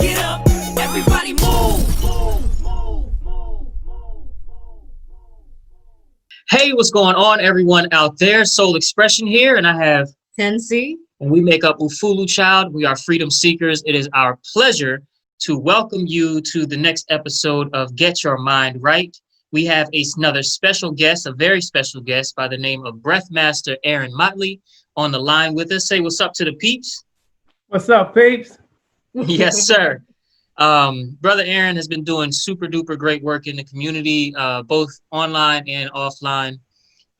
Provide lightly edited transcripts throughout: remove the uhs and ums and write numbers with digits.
get up, everybody move. Hey, what's going on, everyone out there? Sol Xprsn here, and I have Tenci. and we make up Ufulu Child. We are freedom seekers. It is our pleasure to welcome you to the next episode of Get Your Mind Right. We have another special guest, a very special guest by the name of BreathMaster Aaron Motley on the line with us. Say what's up to the peeps. What's up, peeps? Yes, sir. Brother Aaron has been doing super duper great work in the community, both online and offline.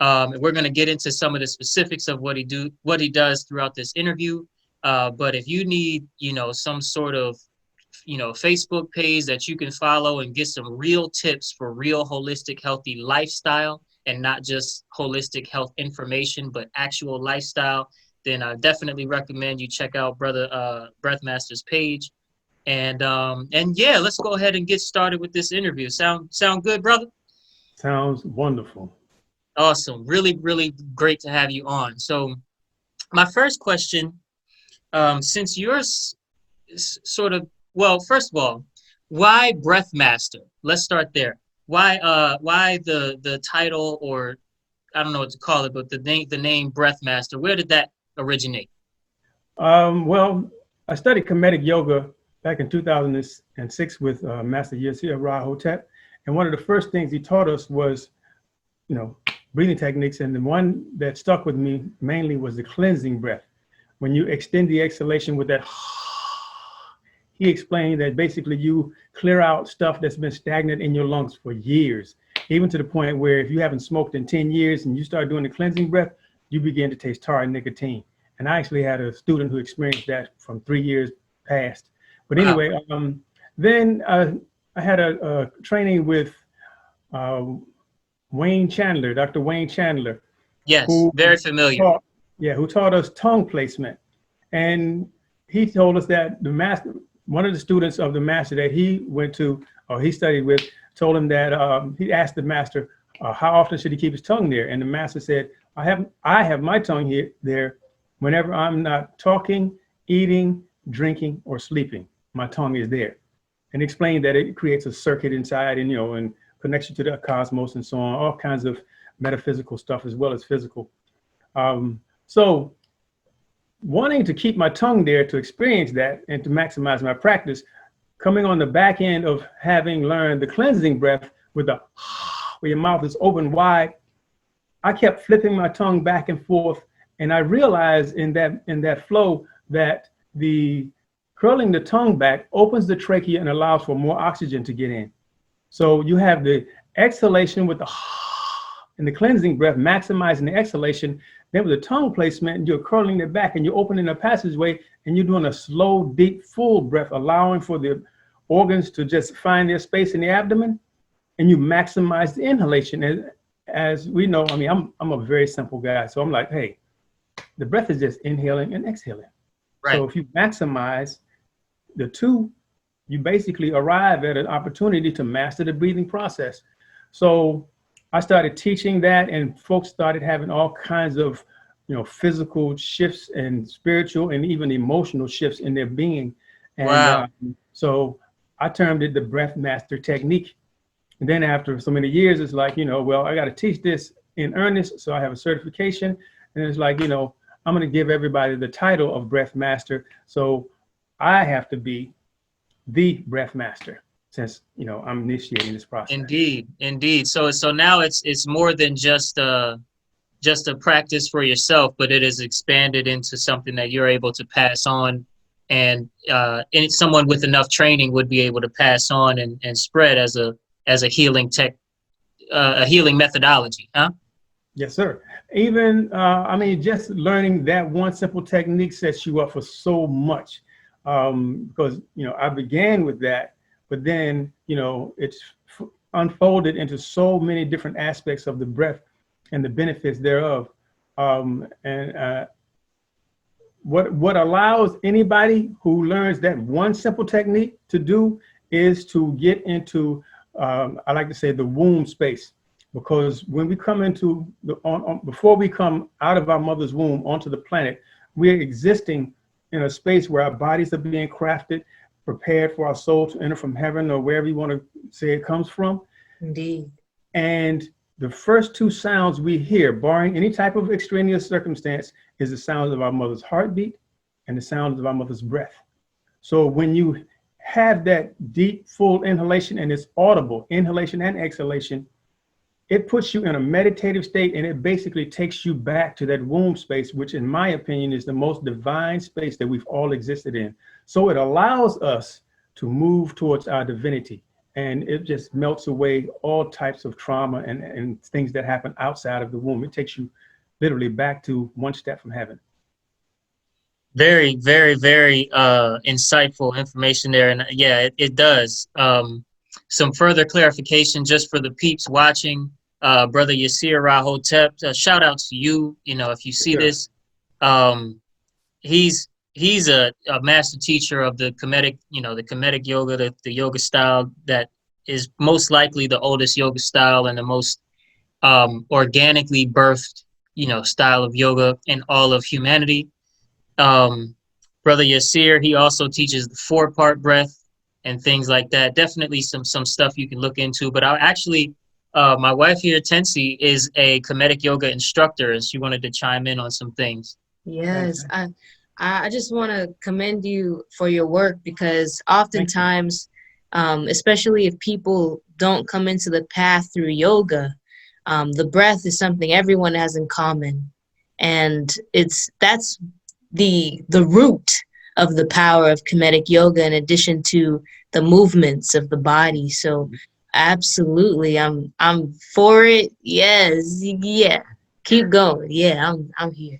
And we're going to get into some of the specifics of what he does throughout this interview. But if you need, some sort of, Facebook page that you can follow and get some real tips for real holistic, healthy lifestyle and not just holistic health information, but actual lifestyle, then I definitely recommend you check out Brother BreathMaster's page. And yeah, let's go ahead and get started with this interview. Sound good, brother? Sounds wonderful. Awesome. Really, really great to have you on. So my first question, since you're sort of, well, first of all, why BreathMaster? Let's start there. Why the title, or I don't know what to call it, but the name BreathMaster, where did that originate? Well, I studied Kemetic yoga back in 2006 with Master Yasir Rahotep. And one of the first things he taught us was, breathing techniques. And the one that stuck with me mainly was the cleansing breath. When you extend the exhalation with that, he explained that basically you clear out stuff that's been stagnant in your lungs for years, even to the point where if you haven't smoked in 10 years and you start doing the cleansing breath, you begin to taste tar and nicotine. And I actually had a student who experienced that from 3 years past. But anyway, then I had a training with Wayne Chandler, Dr. Wayne Chandler. Yes, very familiar. Who taught us tongue placement. And he told us that one of the students of the master that he went to, or he studied with, told him that he asked the master, how often should he keep his tongue there? And the master said, I have my tongue there whenever I'm not talking, eating, drinking, or sleeping. My tongue is there. And explained that it creates a circuit inside and connects you to the cosmos and so on, all kinds of metaphysical stuff as well as physical. So wanting to keep my tongue there to experience that and to maximize my practice, coming on the back end of having learned the cleansing breath with where your mouth is open wide, I kept flipping my tongue back and forth. And I realized in that flow that the curling the tongue back opens the trachea and allows for more oxygen to get in. So you have the exhalation with the and the cleansing breath, maximizing the exhalation. Then with the tongue placement, you're curling it back and you're opening a passageway and you're doing a slow, deep, full breath, allowing for the organs to just find their space in the abdomen. And you maximize the inhalation. As we know, I'm a very simple guy. So I'm like, hey, the breath is just inhaling and exhaling. Right. So if you maximize the two, you basically arrive at an opportunity to master the breathing process. So I started teaching that, and folks started having all kinds of, physical shifts and spiritual and even emotional shifts in their being. And wow. So I termed it the BreathMaster technique. And then after so many years, it's like, well, I got to teach this in earnest. So I have a certification, and it's like, I'm going to give everybody the title of BreathMaster. So I have to be the BreathMaster since, I'm initiating this process. Indeed. So now it's more than just a practice for yourself, but it is expanded into something that you're able to pass on, and someone with enough training would be able to pass on and spread as a healing a healing methodology, huh? Yes, sir. Even, just learning that one simple technique sets you up for so much. Because, I began with that, but then, it's unfolded into so many different aspects of the breath and the benefits thereof. What allows anybody who learns that one simple technique to do is to get into, I like to say, the womb space. Because when we come into before we come out of our mother's womb onto the planet, we're existing in a space where our bodies are being crafted, prepared for our soul to enter from heaven, or wherever you want to say it comes from. Indeed. And the first two sounds we hear, barring any type of extraneous circumstance, is the sounds of our mother's heartbeat and the sounds of our mother's breath. So when you have that deep, full inhalation, and it's audible, inhalation and exhalation, it puts you in a meditative state, and it basically takes you back to that womb space, which in my opinion is the most divine space that we've all existed in. So it allows us to move towards our divinity, and it just melts away all types of trauma and things that happen outside of the womb. It takes you literally back to one step from heaven. Very, very, very insightful information there. And yeah, it does. Some further clarification just for the peeps watching. Brother Yasir Rahotep, shout out to you. You know, if you see this, he's a master teacher of the Kemetic, the Kemetic yoga, the yoga style that is most likely the oldest yoga style and the most organically birthed, style of yoga in all of humanity. Brother Yasir, he also teaches the 4-part breath and things like that. Definitely some stuff you can look into. But I'll actually, my wife here, Tenci, is a Kemetic yoga instructor, and she wanted to chime in on some things. Yes, I just want to commend you for your work, because oftentimes, especially if people don't come into the path through yoga, the breath is something everyone has in common, and that's the root of the power of Kemetic yoga, in addition to the movements of the body. So absolutely, I'm for it. Yes, yeah, keep going. Yeah, I'm here.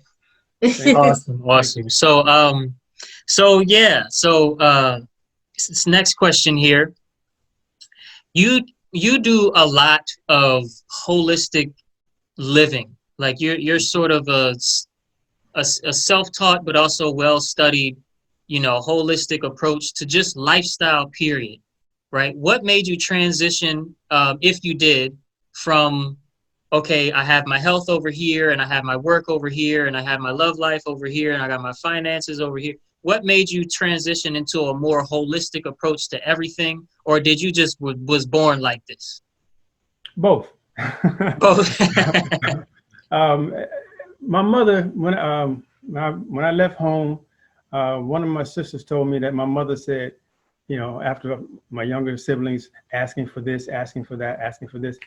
Awesome. So this next question here. You do a lot of holistic living. Like you're sort of a self-taught but also well-studied, holistic approach to just lifestyle, period, right? What made you transition, if you did, from, okay, I have my health over here, and I have my work over here, and I have my love life over here, and I got my finances over here? What made you transition into a more holistic approach to everything? Or did you just was born like this? Both. Both. My mother, when I left home, one of my sisters told me that my mother said, after my younger siblings asking for this, asking for that, asking for this,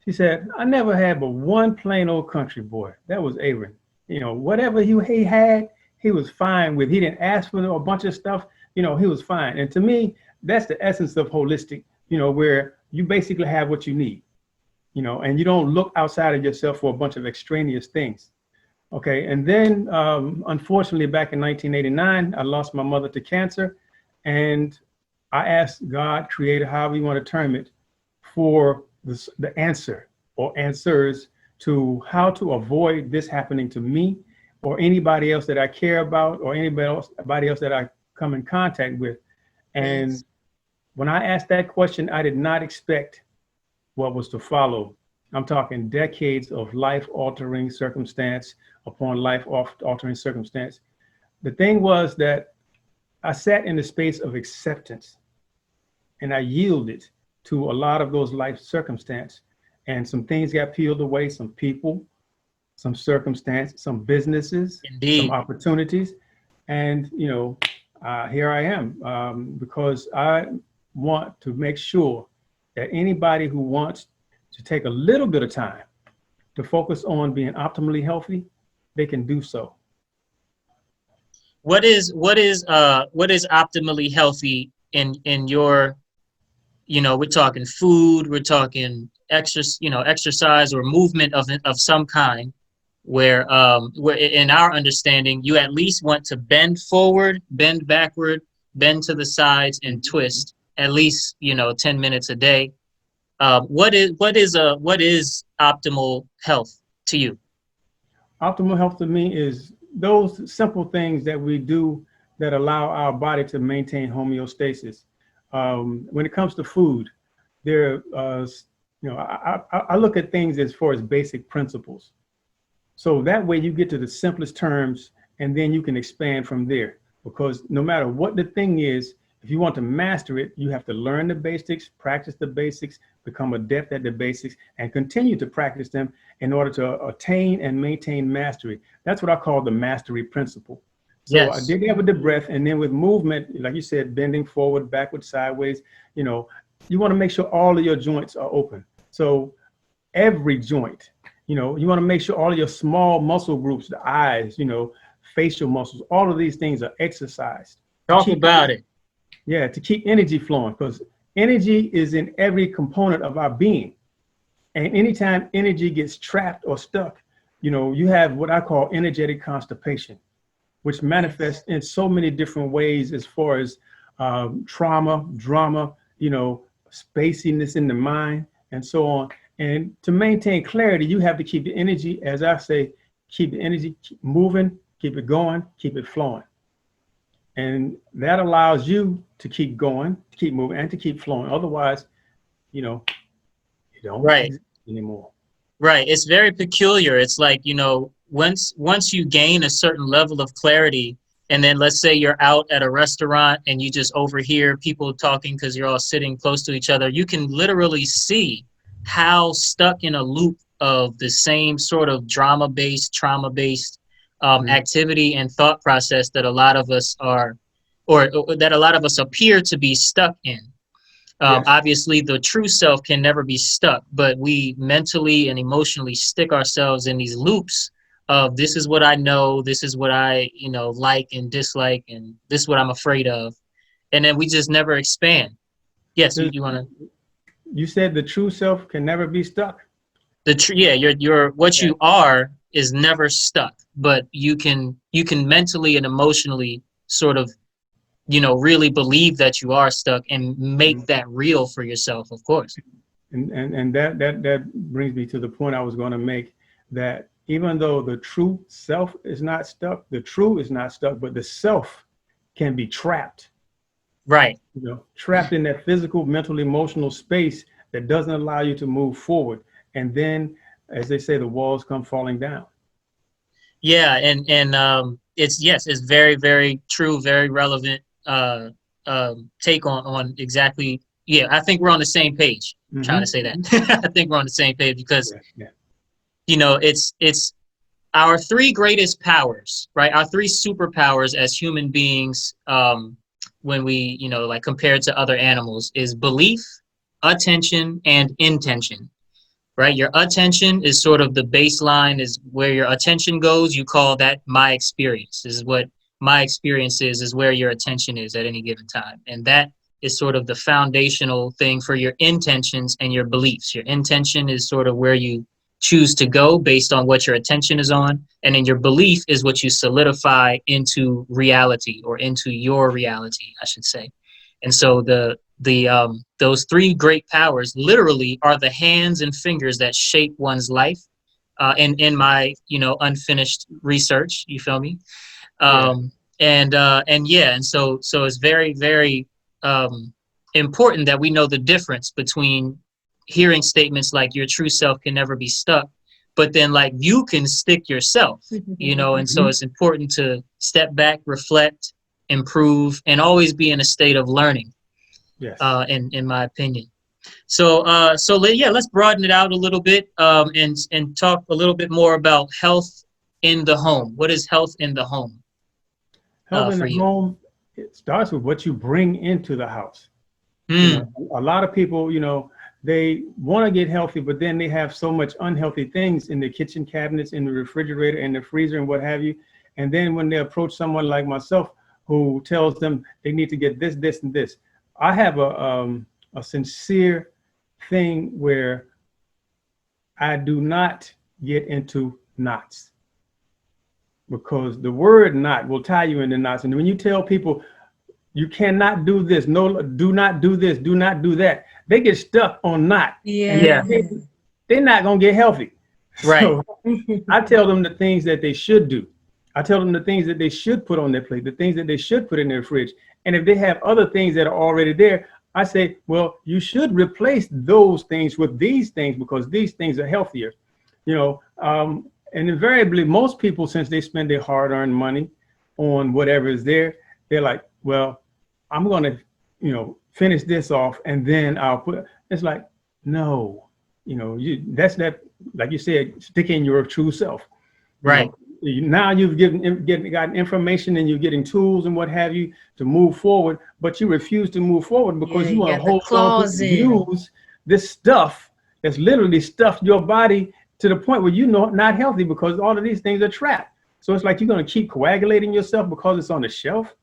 she said, I never had but one plain old country boy. That was Aaron. Whatever he had, he was fine with. He didn't ask for a bunch of stuff. He was fine. And to me, that's the essence of holistic, where you basically have what you need, and you don't look outside of yourself for a bunch of extraneous things. Okay. And then, unfortunately, back in 1989, I lost my mother to cancer. And I asked God, Creator, however you want to term it, for the answer or answers to how to avoid this happening to me or anybody else that I care about or anybody else that I come in contact with. And when I asked that question, I did not expect what was to follow. I'm talking decades of life-altering circumstance upon life-altering circumstance. The thing was that I sat in the space of acceptance, and I yielded to a lot of those life circumstances. And some things got peeled away, some people, some circumstance, some businesses, Indeed. Some opportunities. And, here I am, because I want to make sure that anybody who wants to take a little bit of time to focus on being optimally healthy, they can do so. What is optimally healthy in your, we're talking food, we're talking exercise or movement of some kind, where in our understanding, you at least want to bend forward, bend backward, bend to the sides, and twist at least 10 minutes a day. What is optimal health to you? Optimal health to me is those simple things that we do that allow our body to maintain homeostasis. When it comes to food, I look at things as far as basic principles. So that way you get to the simplest terms, and then you can expand from there. Because no matter what the thing is, if you want to master it, you have to learn the basics, practice the basics, become adept at the basics, and continue to practice them in order to attain and maintain mastery. That's what I call the mastery principle. So Yes. I did that with the breath, and then with movement, like you said, bending forward, backward, sideways, you know, you want to make sure all of your joints are open. So every joint, you know, you want to make sure all of your small muscle groups, the eyes, you know, facial muscles, all of these things are exercised. Talk about it. Yeah, to keep energy flowing, because energy is in every component of our being. And anytime energy gets trapped or stuck, you know, you have what I call energetic constipation, which manifests in so many different ways as far as trauma, drama, you know, spaciness in the mind, and so on. And to maintain clarity, you have to keep the energy, as I say, keep the energy keep moving, keep it going, keep it flowing. And that allows you to keep going, to keep moving, and to keep flowing. Otherwise, you know, you don't exist anymore. Right. It's very peculiar. It's like, you know, once you gain a certain level of clarity, and then let's say you're out at a restaurant and you just overhear people talking because you're all sitting close to each other, you can literally see how stuck in a loop of the same sort of drama-based, trauma-based activity and thought process that a lot of us are, or that a lot of us appear to be stuck in. Obviously, the true self can never be stuck, but we mentally and emotionally stick ourselves in these loops of this is what I know, this is what I, you know, like and dislike, and this is what I'm afraid of. And then we just never expand. Yes, you want to? You said the true self can never be stuck. Your what you are is never stuck, but you can mentally and emotionally sort of, you know, really believe that you are stuck and make that real for yourself, of course. And that brings me to the point I was going to make, that even though the true self is not stuck, the true is not stuck, but the self can be trapped. Right. You know, trapped in that physical, mental, emotional space that doesn't allow you to move forward. And then, as they say, the walls come falling down. Yeah, and it's very, very true, very relevant take on exactly. Yeah, I think we're on the same page. Trying to say that. I think we're on the same page because you know, it's our three greatest powers, right? Our three superpowers as human beings, when we, you know, like compared to other animals, is belief, attention, and intention. Right? Your attention is sort of the baseline, is where your attention goes. You call that my experience. This is what my experience is where your attention is at any given time. And that is sort of the foundational thing for your intentions and your beliefs. Your intention is sort of where you choose to go based on what your attention is on. And then your belief is what you solidify into reality, or into your reality, I should say. And so those three great powers literally are the hands and fingers that shape one's life. In my, you know, unfinished research, you feel me? And so it's very, very important that we know the difference between hearing statements like your true self can never be stuck, but then like you can stick yourself, you know. And so it's important to step back, reflect, improve, and always be in a state of learning. Yes. In my opinion. So let's broaden it out a little bit and talk a little bit more about health in the home. What is health in the home? Health in the home, it starts with what you bring into the house. You know, a lot of people, you know, they want to get healthy, but then they have so much unhealthy things in the kitchen cabinets, in the refrigerator, in the freezer, and what have you. And then when they approach someone like myself who tells them they need to get this, this, and this, I have a sincere thing where I do not get into knots, because the word knot will tie you into knots. And when you tell people you cannot do this, no, do not do this, do not do that, they get stuck on knot. Yeah. They're not going to get healthy. Right. So I tell them the things that they should do. I tell them the things that they should put on their plate, the things that they should put in their fridge. And if they have other things that are already there, I say, well, you should replace those things with these things, because these things are healthier. You know, and invariably, most people, since they spend their hard-earned money on whatever is there, they're like, well, I'm going to finish this off and then I'll put, it's like, no, that's that, like you said, sticking your true self. Right. Now you've gotten information and you're getting tools and what have you to move forward, but you refuse to move forward because you want to hold on to use this stuff that's literally stuffed your body to the point where not healthy because all of these things are trapped. So it's like you're going to keep coagulating yourself because it's on the shelf.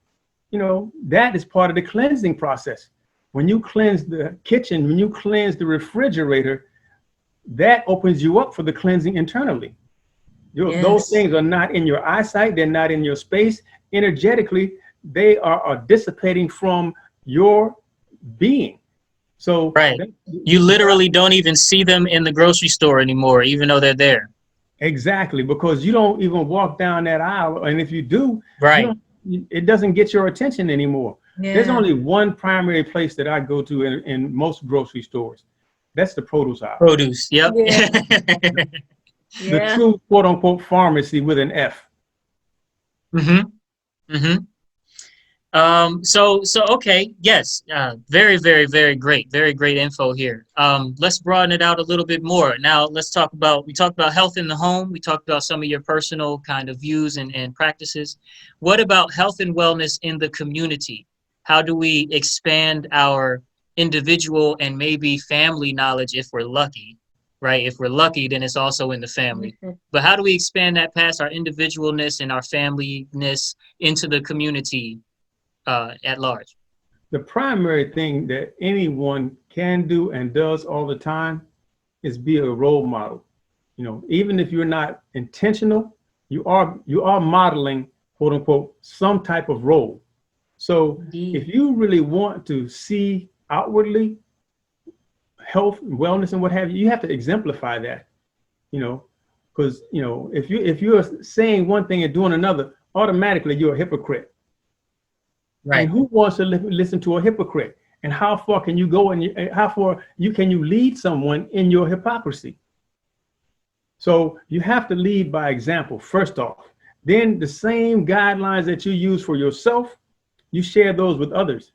That is part of the cleansing process. When you cleanse the kitchen, when you cleanse the refrigerator, that opens you up for the cleansing internally. Those things are not in your eyesight. They're not in your space. Energetically, they are dissipating from your being. So you literally don't even see them in the grocery store anymore, even though they're there. Exactly, because you don't even walk down that aisle. And if you do, it doesn't get your attention anymore. Yeah. There's only one primary place that I go to in most grocery stores. That's the produce aisle. Produce, yep. Yeah. The true quote unquote pharmacy with an F. So okay, yes, very, very, very great info here. Let's broaden it out a little bit more. Now we talked about health in the home. We talked about some of your personal kind of views and practices. What about health and wellness in the community? How do we expand our individual and maybe family knowledge if we're lucky? Right? If we're lucky, then it's also in the family. But how do we expand that past our individualness and our familyness into the community at large? The primary thing that anyone can do and does all the time is be a role model. Even if you're not intentional, you are modeling, quote unquote, some type of role. So if you really want to see outwardly health, wellness, and what have you, you have to exemplify that, because, if you're saying one thing and doing another, automatically you're a hypocrite. Right. And who wants to listen to a hypocrite? And how far can you go and how far can you lead someone in your hypocrisy? So you have to lead by example, first off. Then the same guidelines that you use for yourself, you share those with others.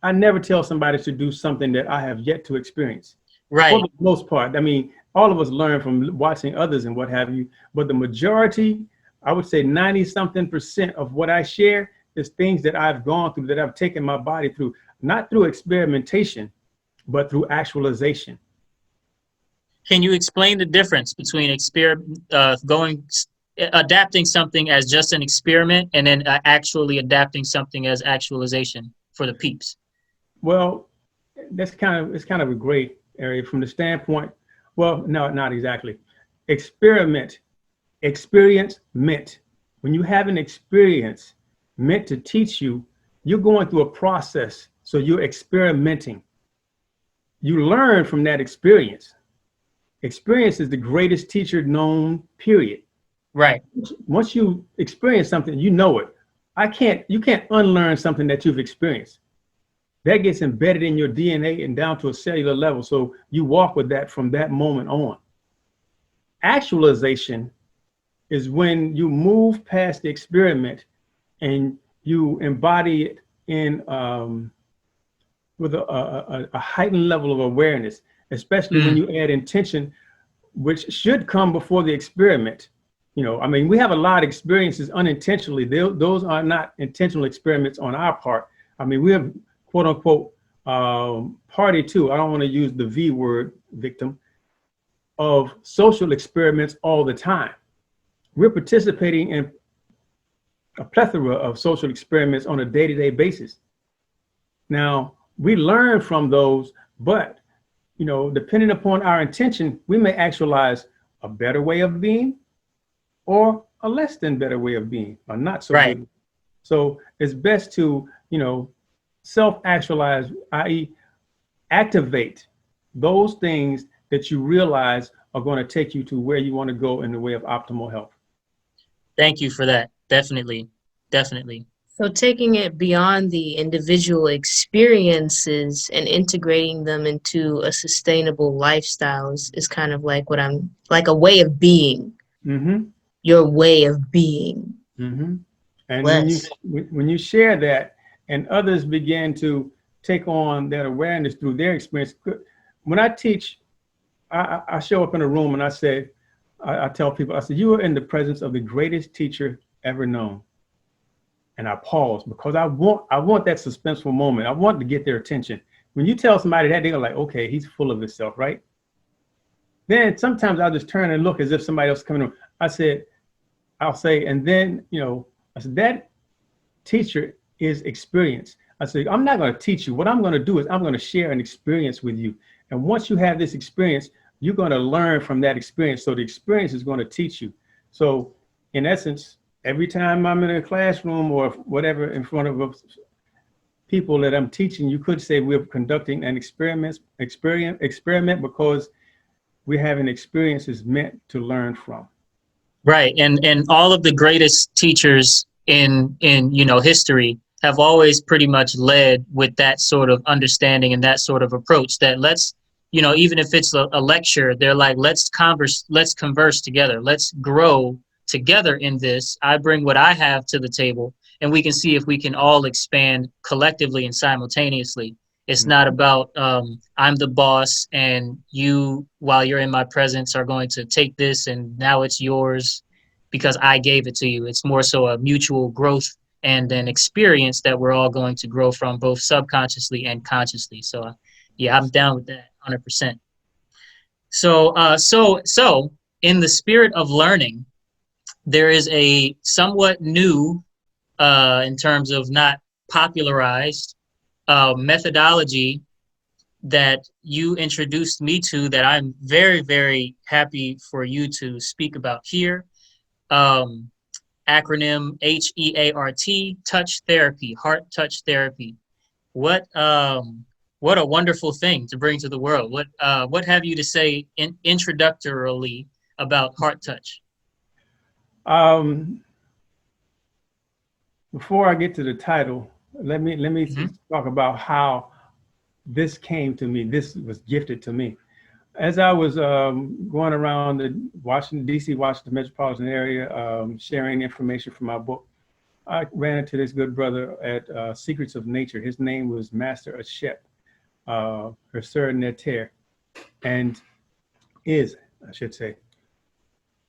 I never tell somebody to do something that I have yet to experience. Right. For the most part. I mean, all of us learn from watching others and what have you, but the majority, I would say 90-something% of what I share is things that I've gone through, that I've taken my body through, not through experimentation, but through actualization. Can you explain the difference between adapting something as just an experiment and then actually adapting something as actualization for the peeps? Well, it's kind of a great area from the standpoint. Well, no, not exactly. Experience meant when you have an experience meant to teach you, you're going through a process. So you're experimenting. You learn from that experience. Experience is the greatest teacher known, period. Right. Once you experience something, you know it. You can't unlearn something that you've experienced. That gets embedded in your DNA and down to a cellular level. So you walk with that from that moment on. Actualization is when you move past the experiment and you embody it in with a heightened level of awareness, especially when you add intention, which should come before the experiment. I mean, we have a lot of experiences unintentionally. Those are not intentional experiments on our part. I mean, we have quote unquote party to, I don't want to use the V word, victim, of social experiments all the time. We're participating in a plethora of social experiments on a day-to-day basis. Now, we learn from those, but depending upon our intention, we may actualize a better way of being or a less than better way of being, or not so good. So it's best to, self-actualize, i.e. activate those things that you realize are going to take you to where you want to go in the way of optimal health. Thank you for that. Definitely. So taking it beyond the individual experiences and integrating them into a sustainable lifestyle is kind of like like a way of being. Your way of being. And Bless. when you share that and others begin to take on that awareness through their experience. When I teach, I show up in a room and I say, I tell people, I said, you are in the presence of the greatest teacher ever known. And I pause because I want that suspenseful moment. I want to get their attention. When you tell somebody that, they're like, okay, he's full of himself, right? Then sometimes I'll just turn and look as if somebody else is coming on. I'll say, and then, I said, that teacher is experience. I said, I'm not going to teach you. What I'm going to do is I'm going to share an experience with you. And once you have this experience, you're going to learn from that experience. So the experience is going to teach you. So in essence, every time I'm in a classroom or whatever in front of people that I'm teaching, you could say we're conducting an experiment because we're having experiences meant to learn from. Right. And all of the greatest teachers in history have always pretty much led with that sort of understanding and that sort of approach that even if it's a lecture, they're like, let's converse together. Let's grow together in this. I bring what I have to the table and we can see if we can all expand collectively and simultaneously. It's not about I'm the boss and you, while you're in my presence, are going to take this and now it's yours because I gave it to you. It's more so a mutual growth and an experience that we're all going to grow from both subconsciously and consciously. So yeah, I'm down with that 100%. So in the spirit of learning, there is a somewhat new, in terms of not popularized, methodology that you introduced me to that I'm very, very happy for you to speak about here. Acronym HEART, touch therapy, heart touch therapy. What a wonderful thing to bring to the world. What have you to say introductorily about heart touch? Before I get to the title, let me talk about how this came to me. This was gifted to me. As I was going around the DC, Washington metropolitan area, sharing information from my book, I ran into this good brother at Secrets of Nature. His name was Master Xprsn, and I should say.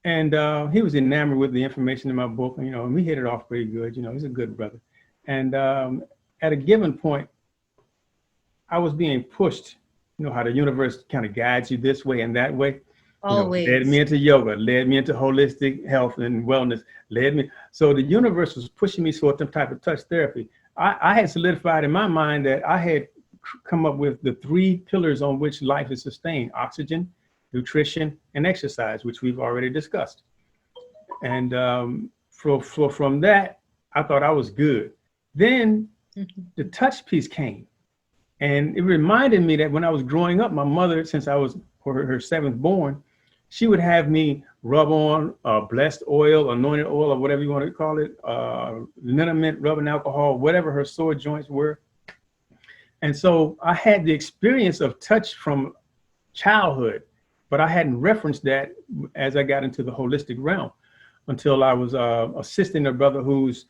And he was enamored with the information in my book, and we hit it off pretty good. He's a good brother. And at a given point, I was being pushed. You know how the universe kind of guides you this way and that way. Always. Led me into yoga, led me into holistic health and wellness, So the universe was pushing me toward some type of touch therapy. I had solidified in my mind that I had come up with the 3 pillars on which life is sustained: oxygen, nutrition, and exercise, which we've already discussed. And from that, I thought I was good. Then the touch piece came. And it reminded me that when I was growing up, my mother, since I was her 7th born, she would have me rub on blessed oil, anointed oil, or whatever you want to call it, liniment, rubbing alcohol, whatever her sore joints were. And so I had the experience of touch from childhood, but I hadn't referenced that as I got into the holistic realm until I was assisting a brother whose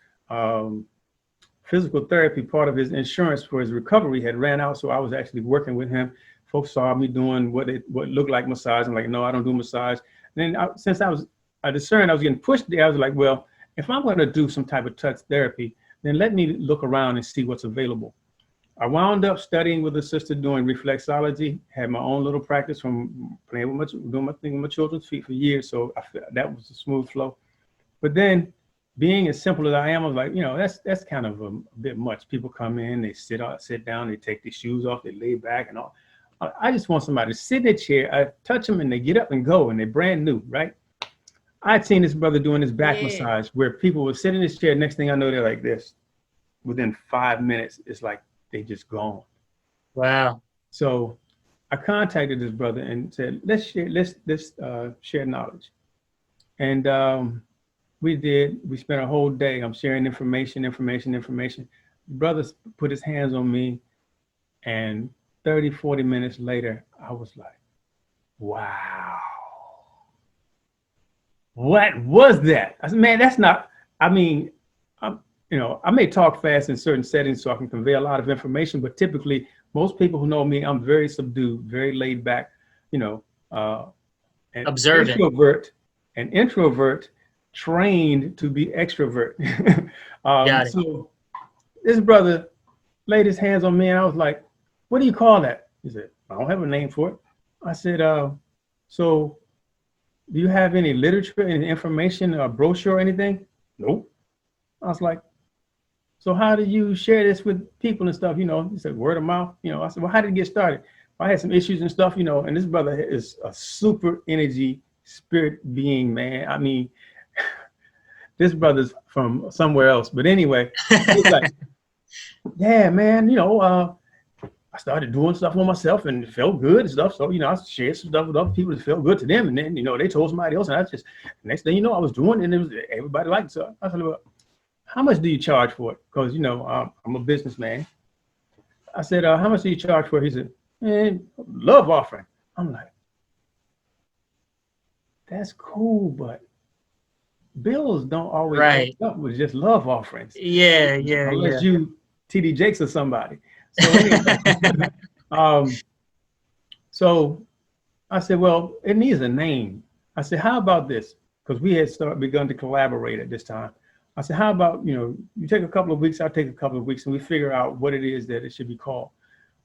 physical therapy, part of his insurance for his recovery, had ran out. So I was actually working with him. Folks saw me doing what looked like massage. I'm like, no, I don't do massage. And then since I discerned I was getting pushed there, I was like, well, if I'm going to do some type of touch therapy, then let me look around and see what's available. I wound up studying with a sister doing reflexology, had my own little practice from doing my thing with my children's feet for years. So that was a smooth flow. But then being as simple as I am, I was like, that's kind of a bit much. People come in, they sit down, they take their shoes off, they lay back and all. I just want somebody to sit in their chair, I touch them and they get up and go and they're brand new, right? I'd seen this brother doing his back massage where people would sit in this chair. Next thing I know, they're like this. Within 5 minutes, it's like they just gone. Wow. So I contacted this brother and said, let's share knowledge. And we did. We spent a whole day. I'm sharing information. The brother put his hands on me, and 30, 40 minutes later, I was like, wow. What was that? I said, man, that's not, you know, I may talk fast in certain settings so I can convey a lot of information, but typically most people who know me, I'm very subdued, very laid back, you know, an Observant. introvert trained to be extrovert. Got it. So this brother laid his hands on me and I was like, what do you call that? He said, I don't have a name for it. I said, so do you have any literature, any information, a brochure or anything? Nope. I was like, so how do you share this with people and stuff? You know, he said, word of mouth. You know, I said, well, how did it get started? I had some issues and stuff, you know, and this brother is a super energy spirit being, man. I mean, this brother's from somewhere else. But anyway, he's like, yeah, man, you know, I started doing stuff on myself and it felt good and stuff. So, you know, I shared some stuff with other people that felt good to them. And then, you know, they told somebody else. And I just, next thing you know, I was doing it and it was, everybody liked it. So I said, well, how much do you charge for it? Because, you know, I'm a businessman. I said, how much do you charge for it? He said, man, love offering. I'm like, that's cool, but bills don't always end up with just love offerings. Yeah. Unless you TD Jakes or somebody. So anyway, so I said, well, it needs a name. I said, how about this? Because we had begun to collaborate at this time. I said, how about, you know, you take a couple of weeks, I'll take a couple of weeks, and we figure out what it is that it should be called.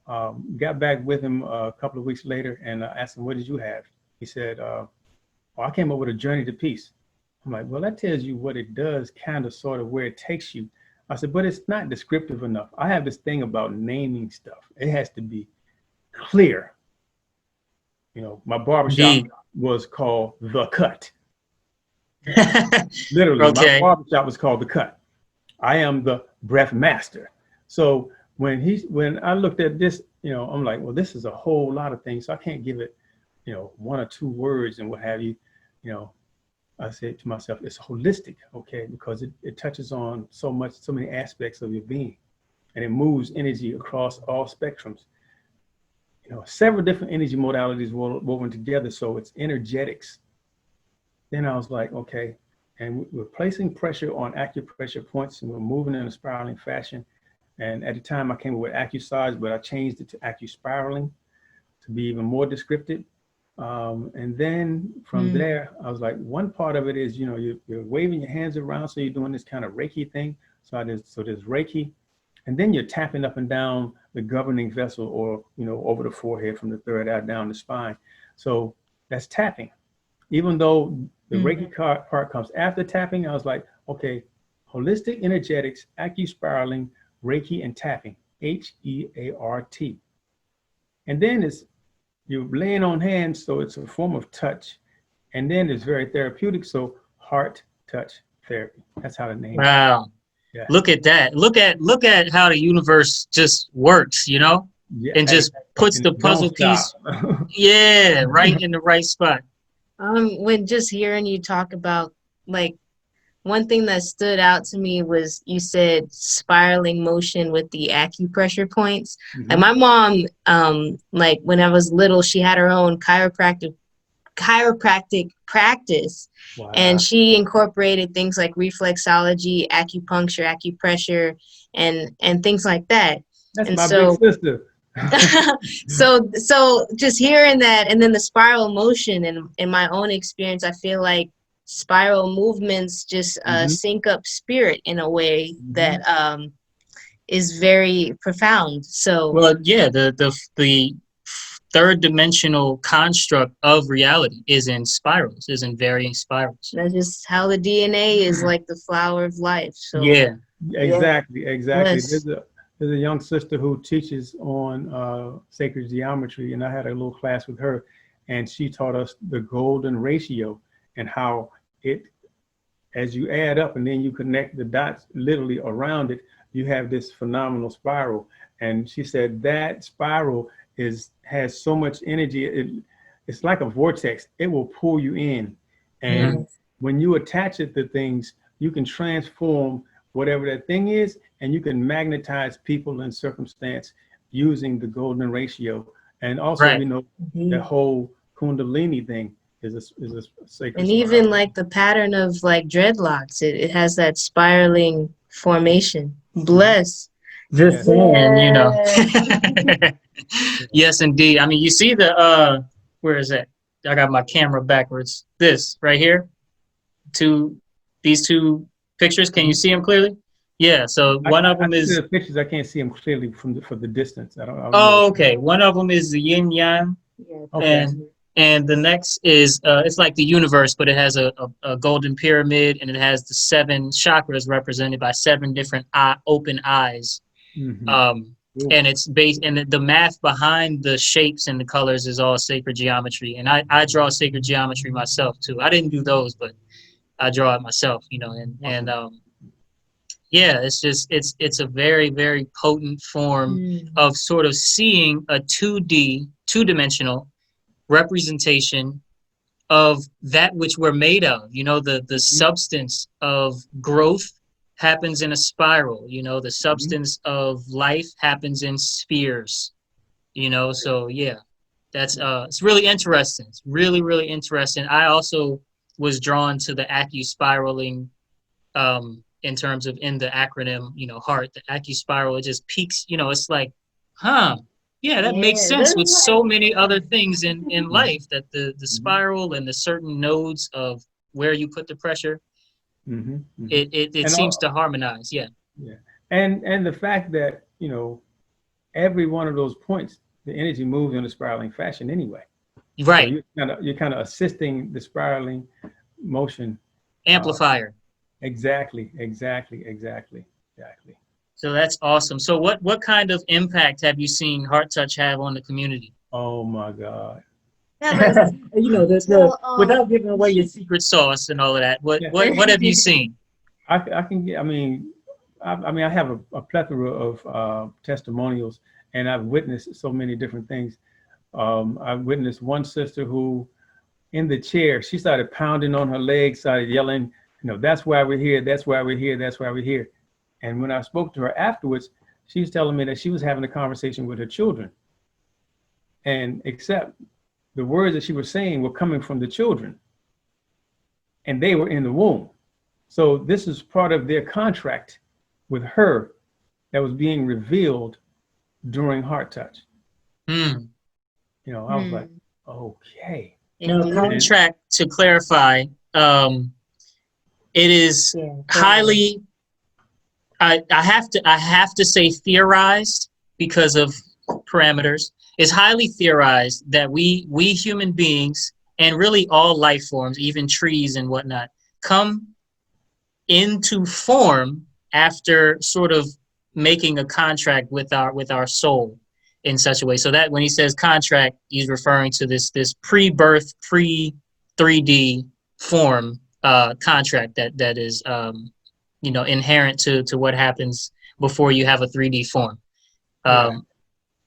Got back with him a couple of weeks later and asked him, what did you have? He said, well, I came up with a journey to peace. I'm like, well, that tells you what it does, kind of, sort of where it takes you. I said, but it's not descriptive enough. I have this thing about naming stuff. It has to be clear. You know, my barbershop was called The Cut. Literally, my barbershop was called The Cut. I am the BreathMaster. So when I looked at this, you know, I'm like, well, this is a whole lot of things. So I can't give it, you know, 1 or 2 words and what have you. You know, I said to myself, it's holistic, okay, because it touches on so many aspects of your being, and it moves energy across all spectrums. You know, several different energy modalities woven together, so it's energetics. Then I was like, okay, and we're placing pressure on acupressure points, and we're moving in a spiraling fashion. And at the time, I came up with acusage, but I changed it to acuspiraling to be even more descriptive. And then from there, I was like, one part of it is, you know, you're waving your hands around. So you're doing this kind of Reiki thing. So there's Reiki. And then you're tapping up and down the governing vessel, or, you know, over the forehead from the third eye down the spine. So that's tapping. Even though the Reiki part comes after tapping, I was like, okay, holistic energetics, acuspiraling, Reiki, and tapping, HEART. And then you're laying on hands, so it's a form of touch. And then it's very therapeutic, so heart touch therapy. That's how the name. Wow. Yeah. Look at that. Look at how the universe just works, you know, and just puts the puzzle piece. Yeah, right in the right spot. When just hearing you talk about, like, one thing that stood out to me was you said spiraling motion with the acupressure points. And my mom, like when I was little, she had her own chiropractic practice. Wow. And she incorporated things like reflexology, acupuncture, acupressure, and things like that. That's and my big sister. so just hearing that, and then the spiral motion, and in my own experience, I feel like spiral movements just sync up spirit in a way that is very profound. So, well, yeah, the third dimensional construct of reality is in spirals, is in varying spirals. That's just how the DNA is, like the flower of life. So yeah, exactly. Yes. There's a young sister who teaches on sacred geometry, and I had a little class with her, and she taught us the golden ratio and how it, as you add up and then you connect the dots literally around it, you have this phenomenal spiral. And she said that spiral has so much energy. It's like a vortex. It will pull you in. And when you attach it to things, you can transform whatever that thing is, and you can magnetize people and circumstance using the golden ratio. And also, you know, the whole Kundalini thing is a sacred. And even like the pattern of like dreadlocks, it has that spiraling formation. Bless. Just saying, you know. Yeah. Yes, indeed. I mean, you see where is that? I got my camera backwards. This right here. These two pictures. Can you see them clearly? Yeah. So one of them I is. see the pictures. I can't see them clearly from the distance. I don't know. Oh, okay. One of them is the yin yang, Okay. and the next is it's like the universe, but it has a golden pyramid, and it has the 7 chakras represented by 7 different open eyes. Mhm. And it's based, and the math behind the shapes and the colors is all sacred geometry. And I draw sacred geometry myself too. I didn't do those, but I draw it myself, you know, and yeah, it's just it's a very, very potent form of sort of seeing a 2D, two-dimensional representation of that which we're made of. You know, the substance of growth happens in a spiral. You know, the substance of life happens in spheres. You know, so yeah, that's it's really interesting. It's really, really interesting. I also was drawn to the acu-spiraling in terms of in the acronym, you know, HEART, the acu-spiral. It just peaks, you know, it's like, huh, yeah, that makes sense with so many other things in life, that the spiral and the certain nodes of where you put the pressure, it seems to harmonize. Yeah. Yeah. And the fact that, you know, every one of those points, the energy moves in a spiraling fashion anyway. Right. So you're kind of assisting the spiraling motion. Amplifier. Exactly. So that's awesome. So what kind of impact have you seen Heart Touch have on the community? Oh my God. You know, without giving away your secret sauce and all of that, what have you seen? I have a plethora of testimonials, and I've witnessed so many different things. I've witnessed one sister who, in the chair, she started pounding on her legs, started yelling, you know, that's why we're here, that's why we're here, that's why we're here. And when I spoke to her afterwards, she was telling me that she was having a conversation with her children. And except the words that she was saying were coming from the children, and they were in the womb. So this is part of their contract with her that was being revealed during Heart Touch. You know, I was like, okay. Now, contract, to clarify, it is highly, I have to say theorized because of parameters. It's highly theorized that we human beings, and really all life forms, even trees and whatnot, come into form after sort of making a contract with our soul in such a way. So that when he says contract, he's referring to this pre-birth, pre-3D form contract that is you know, inherent to what happens before you have a 3D form.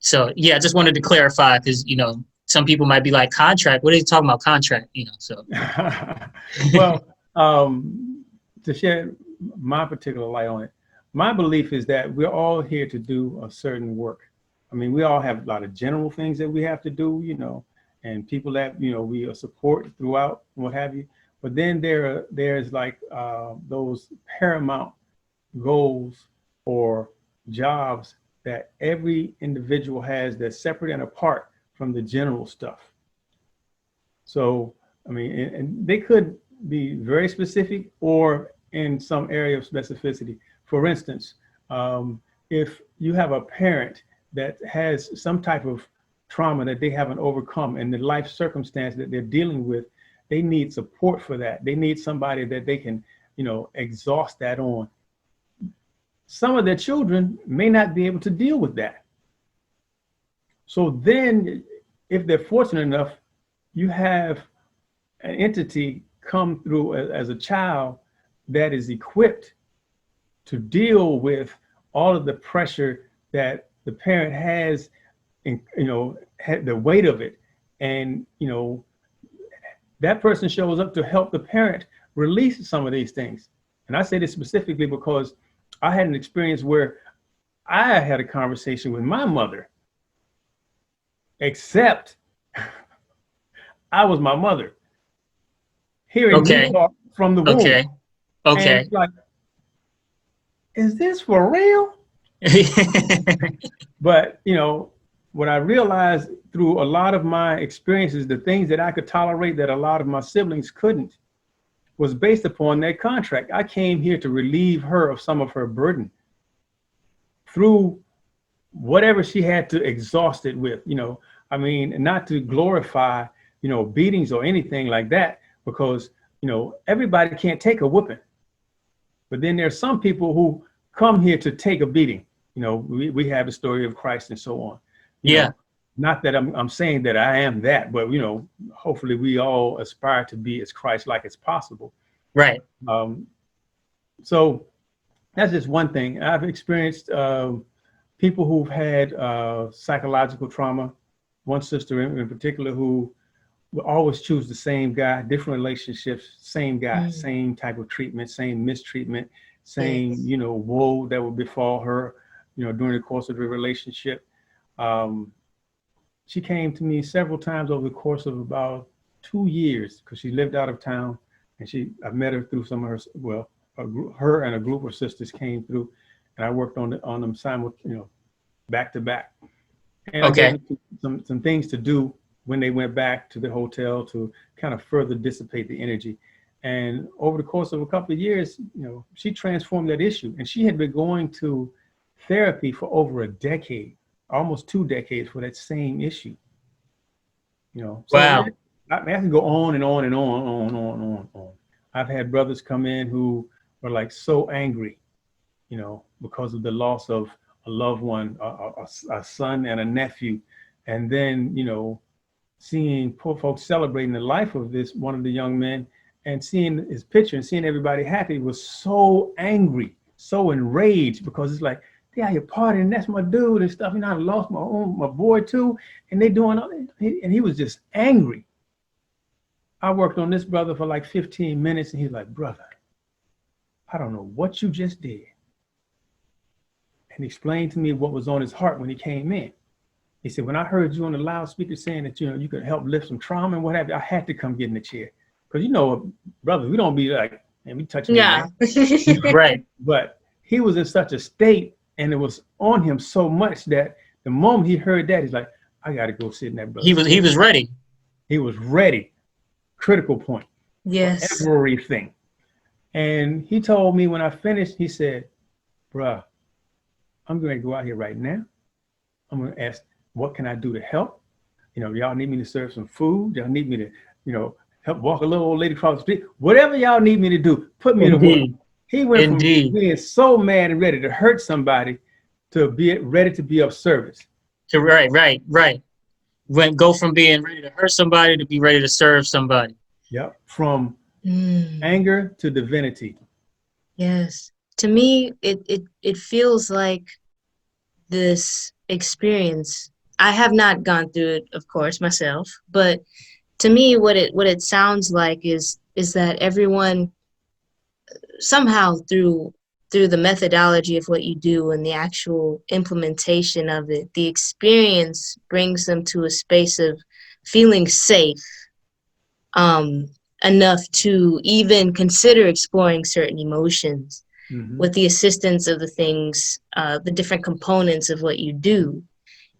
So yeah, I just wanted to clarify, because, you know, some people might be like, contract, what are you talking about, contract? You know, so. Well, to share my particular light on it, my belief is that we're all here to do a certain work. I mean, we all have a lot of general things that we have to do, you know, and people that, you know, we support throughout, what have you. But then there's like those paramount goals or jobs that every individual has that's separate and apart from the general stuff. So, I mean, and they could be very specific or in some area of specificity. For instance, if you have a parent that has some type of trauma that they haven't overcome, and the life circumstance that they're dealing with, they need support for that. They need somebody that they can, you know, exhaust that on. Some of their children may not be able to deal with that. So then, if they're fortunate enough, you have an entity come through as a child that is equipped to deal with all of the pressure that the parent has, and, you know, the weight of it. And, you know, that person shows up to help the parent release some of these things. And I say this specifically because I had an experience where I had a conversation with my mother, except I was my mother, hearing me talk from the womb. Okay. And like, is this for real? But, you know, what I realized through a lot of my experiences, the things that I could tolerate that a lot of my siblings couldn't, was based upon that contract. I came here to relieve her of some of her burden through whatever she had to exhaust it with, you know. I mean, not to glorify, you know, beatings or anything like that, because, you know, everybody can't take a whooping. But then there's some people who come here to take a beating. You know, we have the story of Christ and so on. You know, not that I'm saying that I am that, but, you know, hopefully we all aspire to be as Christ-like as possible. Right. So that's just one thing. I've experienced people who've had psychological trauma. One sister in particular who will always choose the same guy, different relationships, same guy, same type of treatment, same mistreatment, same, you know, woe that would befall her, you know, during the course of the relationship. She came to me several times over the course of about 2 years because she lived out of town, and I met her through some of her, well, her and a group of sisters came through, and I worked on them you know, back to back. And I gave them some things to do when they went back to the hotel to kind of further dissipate the energy. And over the course of a couple of years, you know, she transformed that issue. And she had been going to therapy for over a decade, almost 2 decades, for that same issue. You know, so wow. I can go on and on and on. I've had brothers come in who were like so angry, you know, because of the loss of a loved one, a son and a nephew. And then, you know, seeing poor folks celebrating the life of one of the young men, and seeing his picture and seeing everybody happy, was so angry, so enraged, because it's like, yeah, you're partying, that's my dude and stuff. You know, I lost my boy too, and they doing all that. And he was just angry. I worked on this brother for like 15 minutes, and he's like, brother, I don't know what you just did. And he explained to me what was on his heart when he came in. He said, when I heard you on the loudspeaker saying that, you know, you could help lift some trauma and what have you, I had to come get in the chair. Because, you know, brother, we don't be like, man, we touching Right. But he was in such a state, and it was on him so much that the moment he heard that, he's like, I got to go sit in that brother. He was ready. He was ready. Critical point. Yes. For everything. And he told me when I finished, he said, bruh, I'm going to go out here right now. I'm going to ask, what can I do to help? You know, y'all need me to serve some food. Y'all need me to, you know, help walk a little old lady across the street. Whatever y'all need me to do, put me in the work. He went from being so mad and ready to hurt somebody to be ready to be of service. Right. Go from being ready to hurt somebody to be ready to serve somebody. Yep. From anger to divinity. Yes. To me, it feels like this experience. I have not gone through it, of course, myself, but to me, what it sounds like is that everyone somehow through the methodology of what you do and the actual implementation of it, the experience brings them to a space of feeling safe enough to even consider exploring certain emotions with the assistance of the things, the different components of what you do.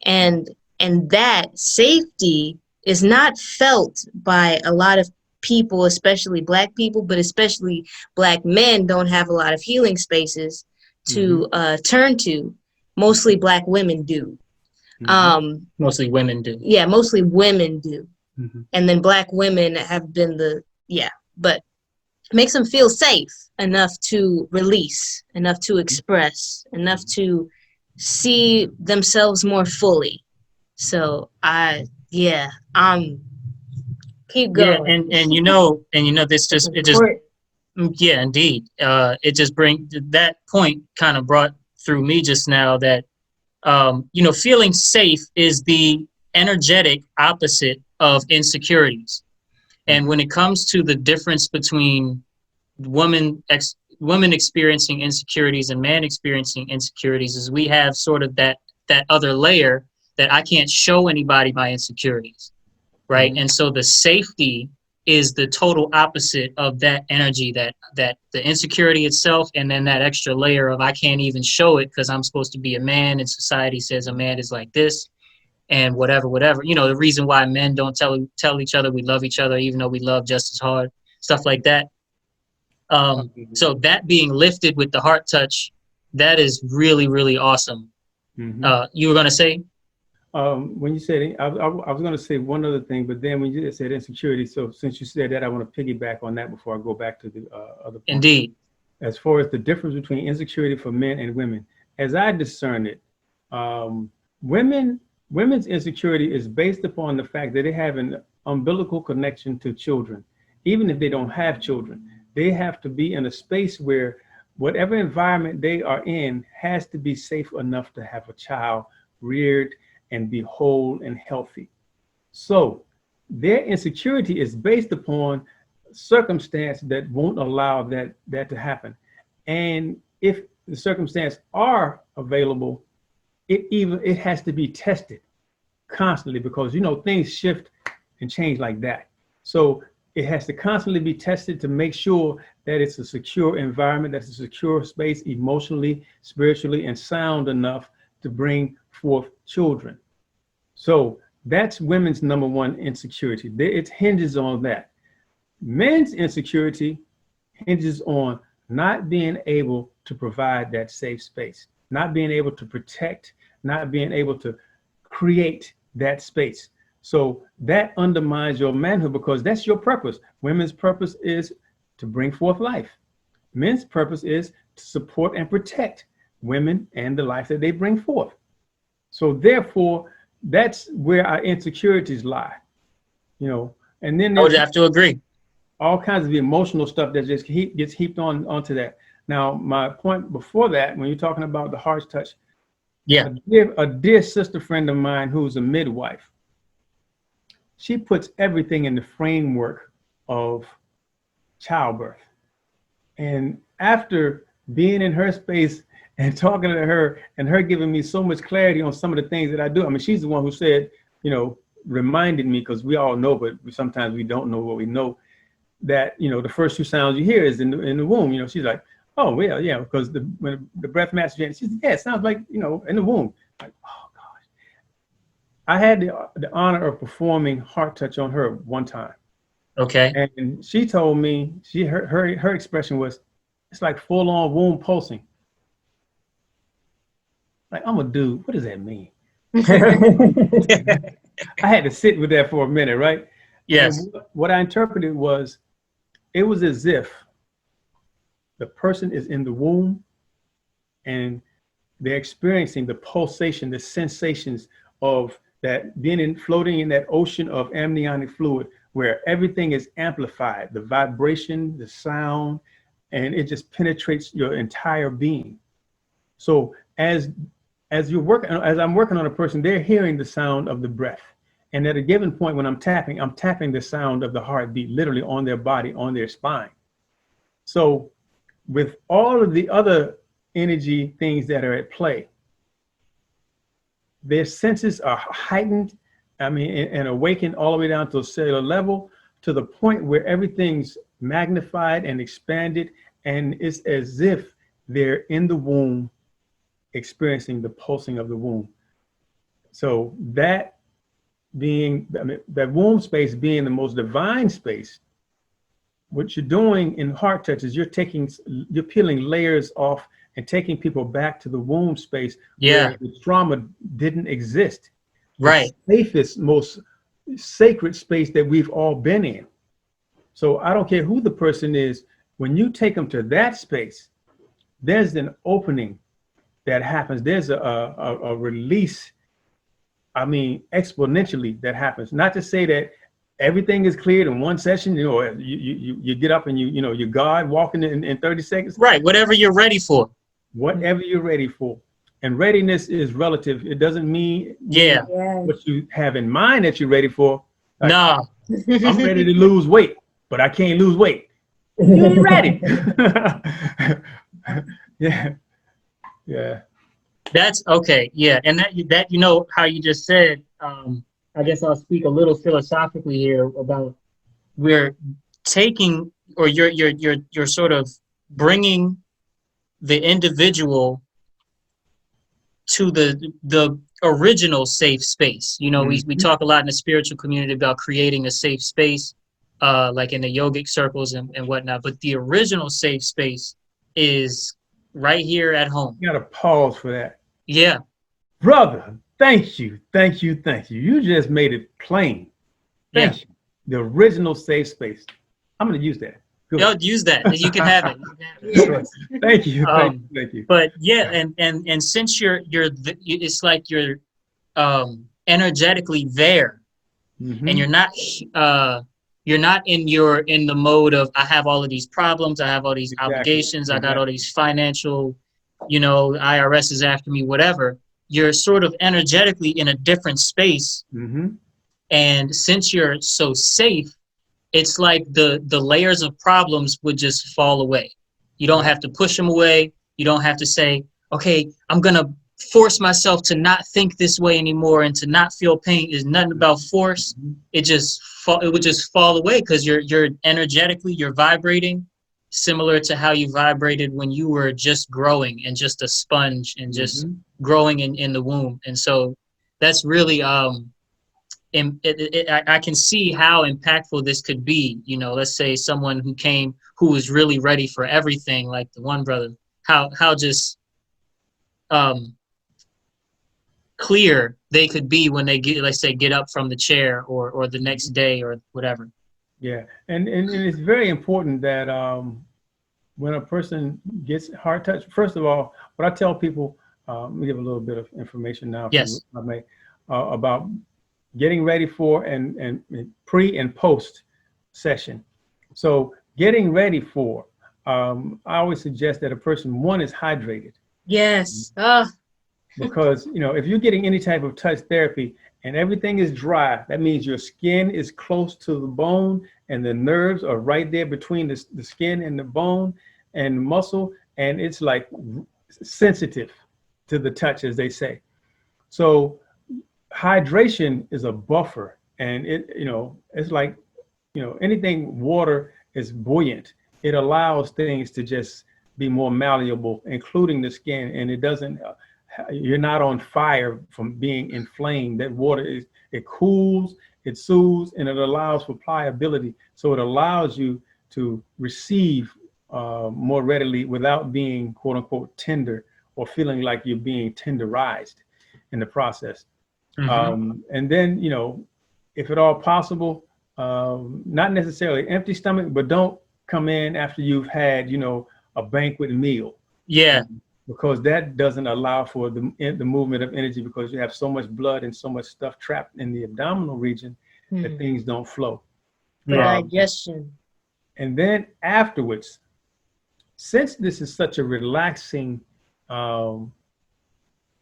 And that safety is not felt by a lot of people, especially Black people, but especially Black men don't have a lot of healing spaces to turn to. Mostly Black women do. Mostly women do. Yeah, mostly women do. And then Black women have been but it makes them feel safe enough to release, enough to express, enough to see themselves more fully. So keep going. Yeah, and you know this just yeah, indeed. It just that point kind of brought through me just now that you know, feeling safe is the energetic opposite of insecurities. And when it comes to the difference between women experiencing insecurities and man experiencing insecurities, is we have sort of that other layer that I can't show anybody my insecurities, right? And so the safety is the total opposite of that energy, that the insecurity itself, and then that extra layer of I can't even show it because I'm supposed to be a man and society says a man is like this and whatever. You know, the reason why men don't tell each other we love each other, even though we love just as hard, stuff like that. So that being lifted with the heart touch, that is really, really awesome. You were going to say? When you said, I was going to say one other thing, but then when you said insecurity, so since you said that, I want to piggyback on that before I go back to the other point. Indeed. As far as the difference between insecurity for men and women, as I discern it, women's insecurity is based upon the fact that they have an umbilical connection to children. Even if they don't have children, they have to be in a space where whatever environment they are in has to be safe enough to have a child reared and be whole and healthy. So their insecurity is based upon circumstance that won't allow that to happen. And if the circumstances are available, it has to be tested constantly, because you know things shift and change like that. So it has to constantly be tested to make sure that it's a secure environment, that's a secure space emotionally, spiritually, and sound enough to bring forth children. So that's women's number one insecurity. It hinges on that. Men's insecurity hinges on not being able to provide that safe space, not being able to protect, not being able to create that space. So that undermines your manhood, because that's your purpose. Women's purpose is to bring forth life. Men's purpose is to support and protect women and the life that they bring forth. So therefore, that's where our insecurities lie, you know. And then I would have to agree. All kinds of emotional stuff that just gets heaped onto that. Now, my point before that, when you're talking about the heart touch, yeah, a dear sister friend of mine who's a midwife, she puts everything in the framework of childbirth. And after being in her space and talking to her and her giving me so much clarity on some of the things that I do. I mean, she's the one who said, you know, reminded me, because we all know, but sometimes we don't know what we know, that, you know, the first two sounds you hear is in the womb. You know, she's like, oh, well, yeah, because when the BreathMaster Aaron, she said, yeah, it sounds like, you know, in the womb. Like, oh, gosh. I had the honor of performing heart touch on her one time. Okay. And she told me, her expression was, it's like full on womb pulsing. Like, I'm a dude, what does that mean? I had to sit with that for a minute, right? Yes. And what I interpreted was, it was as if the person is in the womb and they're experiencing the pulsation, the sensations of that floating in that ocean of amniotic fluid, where everything is amplified, the vibration, the sound, and it just penetrates your entire being. So as I'm working on a person, they're hearing the sound of the breath. And at a given point when I'm tapping the sound of the heartbeat literally on their body, on their spine. So with all of the other energy things that are at play, their senses are heightened, and awakened all the way down to a cellular level, to the point where everything's magnified and expanded, and it's as if they're in the womb experiencing the pulsing of the womb. So that being, that womb space being the most divine space, what you're doing in heart touch is you're peeling layers off and taking people back to the womb space where the trauma didn't exist. Right. The safest, most sacred space that we've all been in. So I don't care who the person is, when you take them to that space, there's an opening that happens. There's a release, exponentially, that happens. Not to say that everything is cleared in one session, you know, you get up and you're God walking in 30 seconds. Right, whatever you're ready for. Whatever you're ready for. And readiness is relative. It doesn't mean what you have in mind that you're ready for. Like, nah. I'm ready to lose weight, but I can't lose weight. You ain't ready. Yeah. That's okay. Yeah, and that you know how you just said. I guess I'll speak a little philosophically here about we're taking, or you're sort of bringing the individual to the original safe space. You know, we talk a lot in the spiritual community about creating a safe space, like in the yogic circles and whatnot. But the original safe space is right here at home. You got to pause for that. Yeah. Brother, thank you. You just made it plain. Thank you. The original safe space. I'm going to use that. Yo, use that. You can have it. Thank you. Thank you. But yeah, and since it's like you're energetically there, and you're not in the mode of, I have all of these problems, I have all these obligations, I got all these financial, IRS is after me, whatever. You're sort of energetically in a different space, and since you're so safe, it's like the layers of problems would just fall away. You don't have to push them away. You don't have to say, okay, I'm going to force myself to not think this way anymore and to not feel pain. There's nothing about force. It would just fall away, because you're energetically, you're vibrating similar to how you vibrated when you were just growing and just a sponge and just growing in the womb. And so that's really, I can see how impactful this could be. Let's say someone who was really ready for everything, like the one brother, how just clear they could be when they get up from the chair or the next day or whatever. Yeah, and it's very important that when a person gets heart touch, first of all, what I tell people, let me give a little bit of information now. Yes. About getting ready for and pre and post session. So getting ready for, I always suggest that a person, one, is hydrated. Yes. Because, if you're getting any type of touch therapy and everything is dry, that means your skin is close to the bone and the nerves are right there between the skin and the bone and muscle. And it's like sensitive to the touch, as they say. So hydration is a buffer, and it's like, anything water is buoyant. It allows things to just be more malleable, including the skin, and it doesn't, you're not on fire from being inflamed. That water it cools, it soothes, and it allows for pliability. So it allows you to receive more readily without being, quote unquote, tender, or feeling like you're being tenderized in the process. And then, if at all possible, not necessarily empty stomach, but don't come in after you've had, a banquet meal. Yeah. Because that doesn't allow for the movement of energy, because you have so much blood and so much stuff trapped in the abdominal region that things don't flow. For digestion. And then afterwards, since this is such a relaxing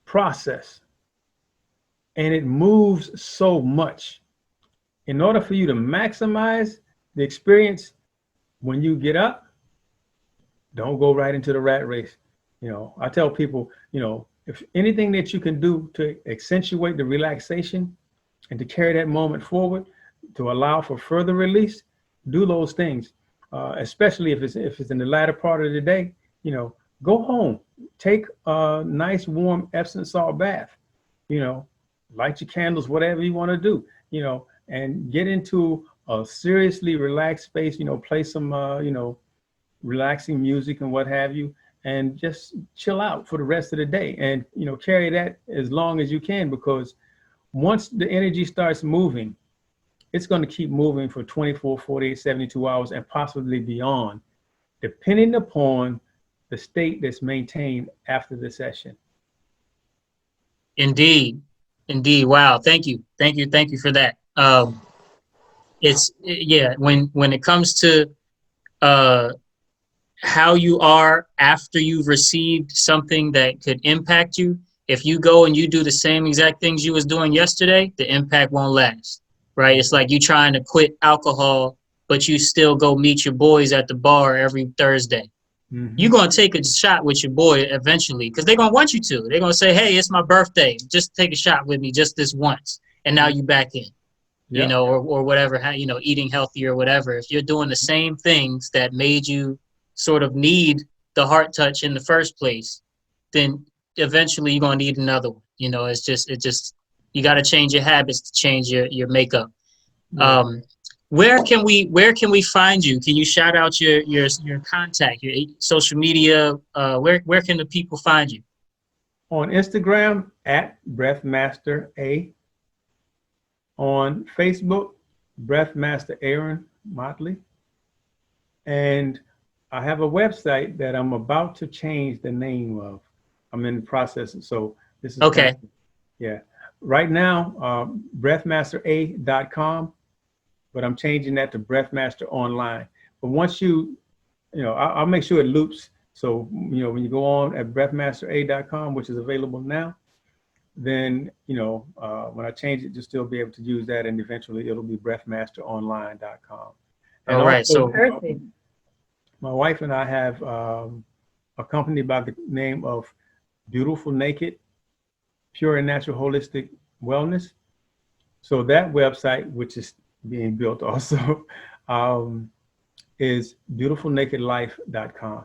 process, and it moves so much, in order for you to maximize the experience, when you get up, don't go right into the rat race. I tell people, if anything that you can do to accentuate the relaxation and to carry that moment forward, to allow for further release, do those things. Especially if it's in the latter part of the day, go home, take a nice warm Epsom salt bath, light your candles, whatever you want to do, and get into a seriously relaxed space, play some, relaxing music and what have you, and just chill out for the rest of the day. And, carry that as long as you can, because once the energy starts moving, it's going to keep moving for 24, 48, 72 hours and possibly beyond, depending upon the state that's maintained after the session. Indeed. Wow. Thank you for that. When it comes to how you are after you've received something that could impact you, if you go and you do the same exact things you was doing yesterday, the impact won't last, right? It's like you trying to quit alcohol, but you still go meet your boys at the bar every Thursday. You're going to take a shot with your boy eventually, because they're going to want you to. They're going to say, hey, it's my birthday. Just take a shot with me just this once. And now you back in. you know, or whatever, you know, eating healthy or whatever. If you're doing the same things that made you sort of need the heart touch in the first place, then eventually you're going to need another one. You know, it just, you got to change your habits to change your makeup. Where can we find you? Can you shout out your contact, your social media? Where can the people find you? On Instagram at BreathMaster A. On Facebook, BreathMaster Aaron Motley. And I have a website that I'm about to change the name of. I'm in the process. So this is okay. Yeah. Right now, breathmastera.com, but I'm changing that to BreathMaster Online. But once you know, I'll make sure it loops. So, you know, when you go on at breathmastera.com, which is available now, then, you know, when I change it, you'll still be able to use that. And eventually it'll be breathmasteronline.com. And all right. also, So Perfect. my wife and I have a company by the name of Beautiful Naked, Pure and Natural Holistic Wellness. So that website, which is being built also, is beautifulnakedlife.com.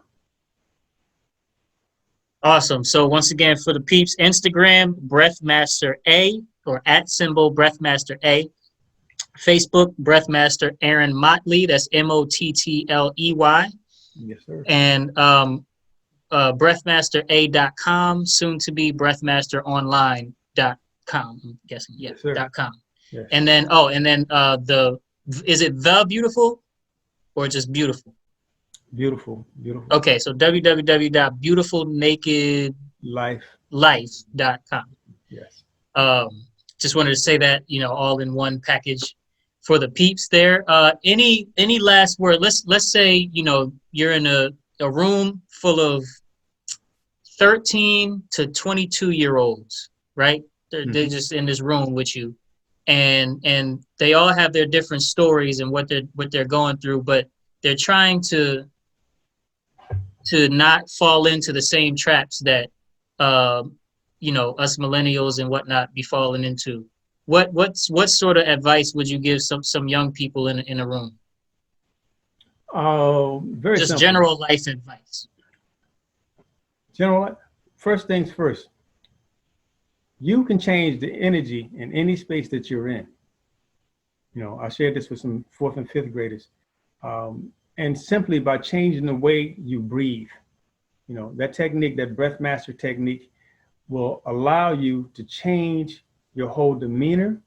awesome. So once again, for the peeps, Instagram, BreathMaster A, or @ BreathMaster A. Facebook, BreathMaster Aaron Motley. That's Mottley. Yes, sir. And breathmastera.com, soon to be breathmasteronline.com. I'm guessing, yeah, Yes, sir. .com. Yes. And then is it the beautiful or just beautiful? Beautiful, beautiful. Okay, so www.beautifulnakedlife.com. Yes. Just wanted to say that, you know, all in one package for the peeps there. Any last word? Let's say, you know, you're in a room full of 13 to 22-year-olds, right? They're just in this room with you, and they all have their different stories and what they're going through, but they're trying to not fall into the same traps that you know, us millennials and whatnot be falling into. What sort of advice would you give some young people in a room? Very Just simple. general life advice. General, first things first. You can change the energy in any space that you're in. You know, I shared this with some 4th and 5th graders. And simply by changing the way you breathe, you know, that technique, that BreathMaster technique, will allow you to change your whole demeanor.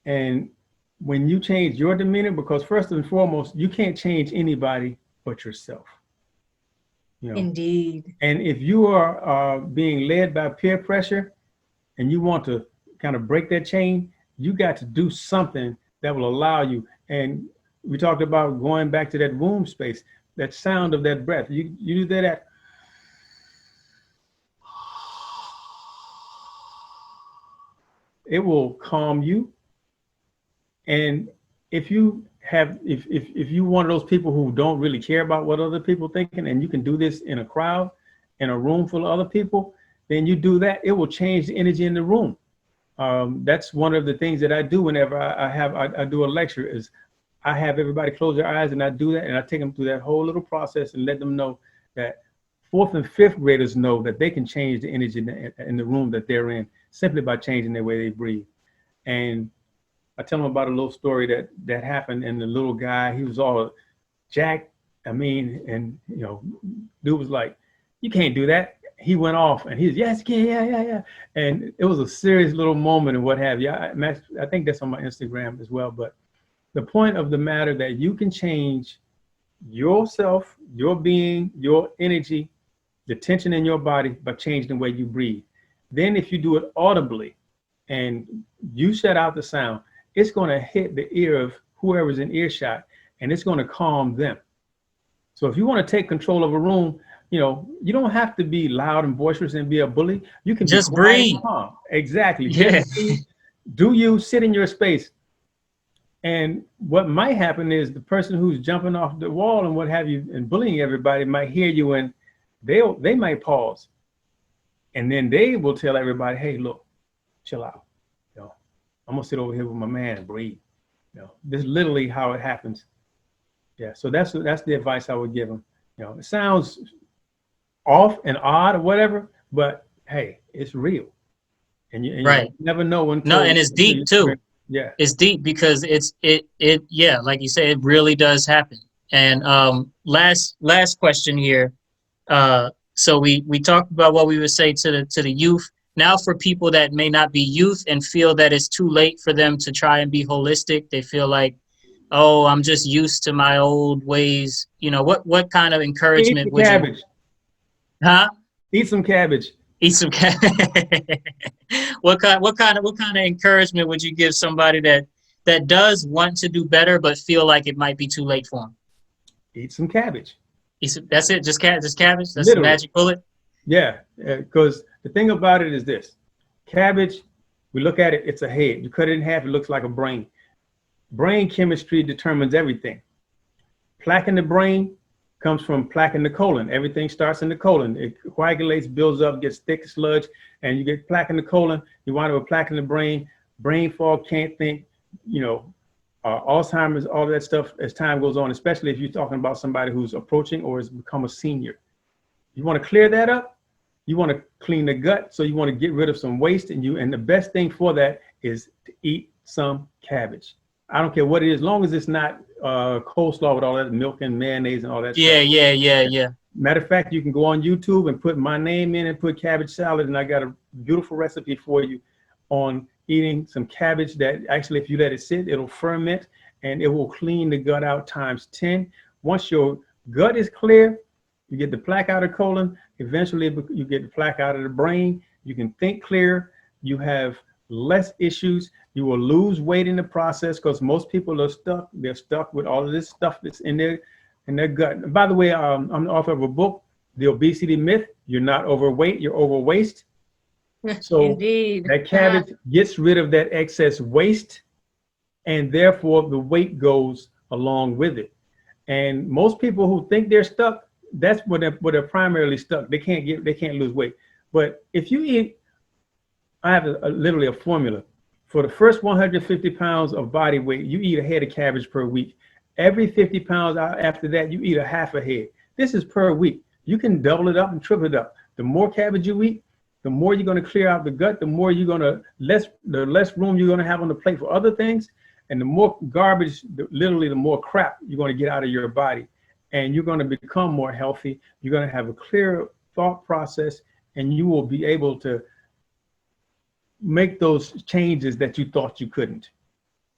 And when you change your demeanor, because first and foremost, you can't change anybody but yourself. You know? Indeed. And if you are being led by peer pressure and you want to kind of break that chain, you got to do something that will allow you. And we talked about going back to that womb space, that sound of that breath. You do that. It will calm you. And if you have, if you one of those people who don't really care about what other people thinking, and you can do this in a crowd, in a room full of other people, then you do that. It will change the energy in the room. That's one of the things that I do whenever I do a lecture, is I have everybody close their eyes, and I do that, and I take them through that whole little process and let them know that 4th and 5th graders know that they can change the energy in the room that they're in simply by changing the way they breathe. And I tell them about a little story that happened, and the little guy, he was all jacked. I mean, and you know, dude was like, "You can't do that." He went off, and he was, "Yes, you can, yeah." And it was a serious little moment and what have you. I think that's on my Instagram as well. But the point of the matter that you can change yourself, your being, your energy, the tension in your body by changing the way you breathe. Then if you do it audibly and you shut out the sound, it's going to hit the ear of whoever's in earshot, and it's going to calm them. So if you want to take control of a room, you know, you don't have to be loud and boisterous and be a bully. You can just be quiet breathe. and calm. Exactly. Yeah. Just breathe. Do you sit in your space? And what might happen is the person who's jumping off the wall and what have you and bullying everybody might hear you, and they might pause. And then they will tell everybody, "Hey, look, chill out. You know, I'm gonna sit over here with my man and breathe. You know, this is literally how it happens. Yeah, so that's the advice I would give them. You know, it sounds off and odd or whatever, but hey, it's real, and you Right. never know No, until and it's deep too. Yeah, It's deep because yeah, like you say, it really does happen. And last question here. So we talked about what we would say to the youth. Now, for people that may not be youth and feel that it's too late for them to try and be holistic, they feel like, oh, I'm just used to my old ways. You know, what kind of encouragement would cabbage. you? Huh? Eat some cabbage. Eat some cabbage. What kind of encouragement would you give somebody that does want to do better but feel like it might be too late for them? Eat some cabbage. That's it. Just cabbage. That's Literally. the magic bullet. Yeah, because the thing about it is this: cabbage. We look at it; it's a head. You cut it in half; it looks like a brain. Brain chemistry determines everything. Plaque in the brain comes from plaque in the colon. Everything starts in the colon. It coagulates, builds up, gets thick sludge, and you get plaque in the colon. You wind up with plaque in the brain. Brain fog, can't think. You know, Alzheimer's, all of that stuff as time goes on. Especially if you're talking about somebody who's approaching or has become a senior. You want to clear that up. You want to clean the gut, so you want to get rid of some waste, and the best thing for that is to eat some cabbage. I don't care what it is, as long as it's not coleslaw with all that milk and mayonnaise and all that stuff. Yeah. Matter of fact, you can go on YouTube and put my name in and put cabbage salad, and I got a beautiful recipe for you on eating some cabbage that actually, if you let it sit, it'll ferment and it will clean the gut out times 10. Once your gut is clear, you get the plaque out of the colon. Eventually, you get the plaque out of the brain. You can think clear. You have less issues. You will lose weight in the process because most people are stuck. They're stuck with all of this stuff that's in their gut. And by the way, I'm the author of a book, The Obesity Myth. You're not overweight. You're overwaste. So Indeed. that cabbage gets rid of that excess waste, and therefore the weight goes along with it. And most people who think they're stuck, that's where they're primarily stuck. They can't lose weight. But if you eat, I have literally a formula. For the first 150 pounds of body weight, you eat a head of cabbage per week. Every 50 pounds after that, you eat a half a head. This is per week. You can double it up and triple it up. The more cabbage you eat, the more you're going to clear out the gut, the more you're going to the less room you're going to have on the plate for other things, and the more garbage, literally the more crap you're going to get out of your body, and you're going to become more healthy. You're going to have a clear thought process, and you will be able to make those changes that you thought you couldn't.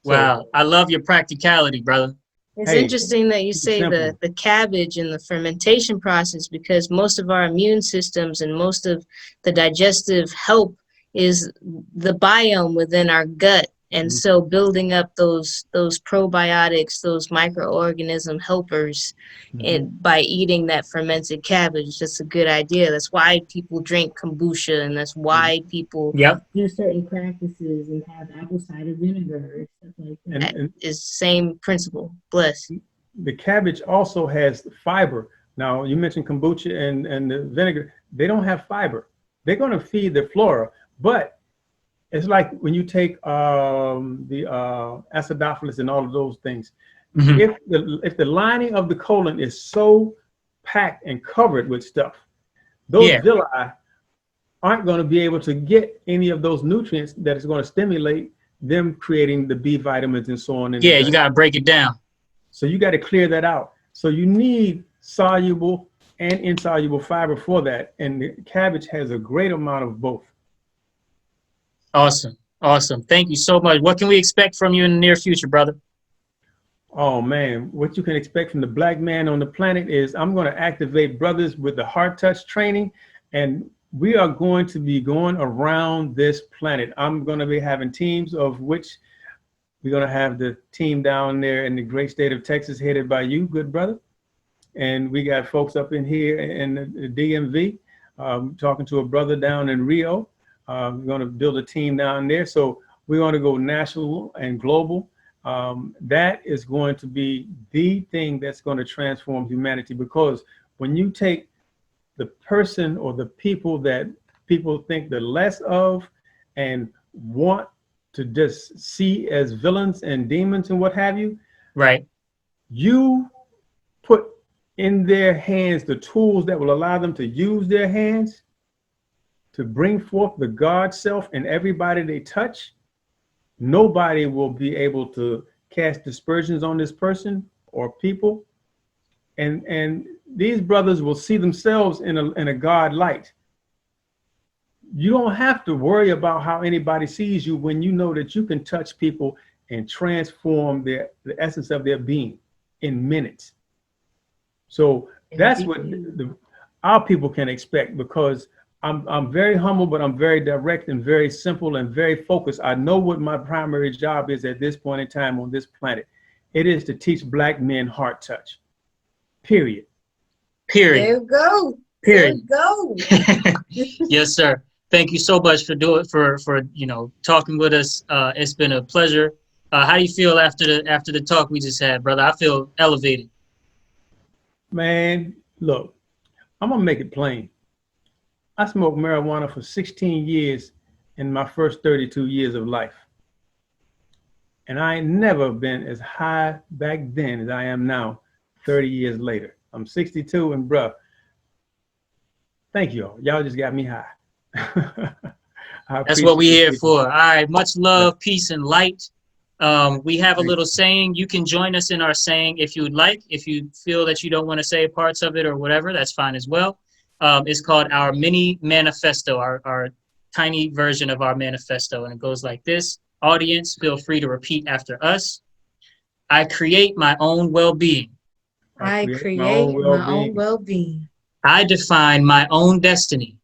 Wow, I love your practicality, brother. It's Hey, interesting that you say simple. the cabbage and the fermentation process, because most of our immune systems and most of the digestive help is the biome within our gut. And so building up those probiotics, those microorganism helpers, and by eating that fermented cabbage, that's a good idea. That's why people drink kombucha, and that's why people do certain practices and have apple cider vinegar or stuff like that. And It's same principle. Bless. the cabbage also has fiber. Now, you mentioned kombucha and the vinegar. They don't have fiber. They're going to feed the flora, but it's like when you take the acidophilus and all of those things. If the lining of the colon is so packed and covered with stuff, those villi aren't going to be able to get any of those nutrients that is going to stimulate them creating the B vitamins and so on. Yeah, you got to break it down. So you got to clear that out. So you need soluble and insoluble fiber for that. And the cabbage has a great amount of both. Awesome. Thank you so much. What can we expect from you in the near future, brother? Oh man, what you can expect from the black man on the planet is I'm going to activate brothers with the heart touch training, and we are going to be going around this planet. I'm going to be having teams, of which we're going to have the team down there in the great state of Texas headed by you, good brother. And we got folks up in here in the DMV, talking to a brother down in Rio. We're going to build a team down there. So we're going to go national and global. That is going to be the thing that's going to transform humanity, because when you take the person or the people that people think the less of and want to just see as villains and demons and what have you. Right. You put in their hands the tools that will allow them to use their hands to bring forth the God self in everybody they touch. Nobody will be able to cast dispersions on this person or people. And these brothers will see themselves in a God light. You don't have to worry about how anybody sees you when you know that you can touch people and transform the essence of their being in minutes. So that's what our people can expect, because I'm very humble, but I'm very direct and very simple and very focused. I know what my primary job is at this point in time on this planet. It is to teach Black men heart touch. Period. Period. There you go. Period. There you go. Yes, sir. Thank you so much for talking with us. It's been a pleasure. How do you feel after the talk we just had, brother? I feel elevated. Man, look, I'm gonna make it plain. I smoked marijuana for 16 years in my first 32 years of life. And I ain't never been as high back then as I am now, 30 years later. I'm 62, and bruh, thank y'all. Y'all just got me high. That's what we're here for. All right, much love, peace, and light. We have a little saying. You can join us in our saying if you would like. If you feel that you don't want to say parts of it or whatever, that's fine as well. It's called our mini manifesto, our tiny version of our manifesto. And it goes like this. Audience, feel free to repeat after us. I create my own well-being. I create my own well-being. I define my own destiny.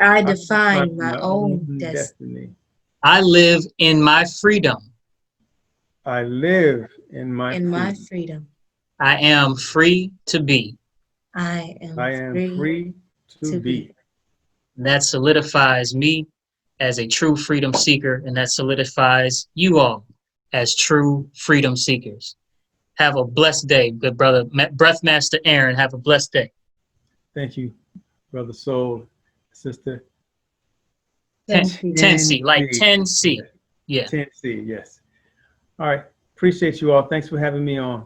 I define my own destiny. I live in my freedom. I live in my freedom. I am free to be. I am free to be. That solidifies me as a true freedom seeker, and that solidifies you all as true freedom seekers. Have a blessed day, good brother. BreathMaster Aaron, have a blessed day. Thank you, brother Sol, sister. Tenci, like Tenci. Yeah. Tenci, yes. All right. Appreciate you all. Thanks for having me on.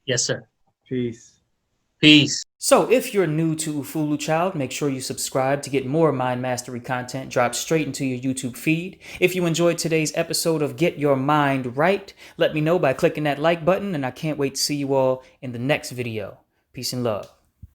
Yes, sir. Peace. Peace. So if you're new to Ufulu Child, make sure you subscribe to get more mind mastery content dropped straight into your YouTube feed. If you enjoyed today's episode of Get Your Mind Right, let me know by clicking that like button, and I can't wait to see you all in the next video. Peace and love.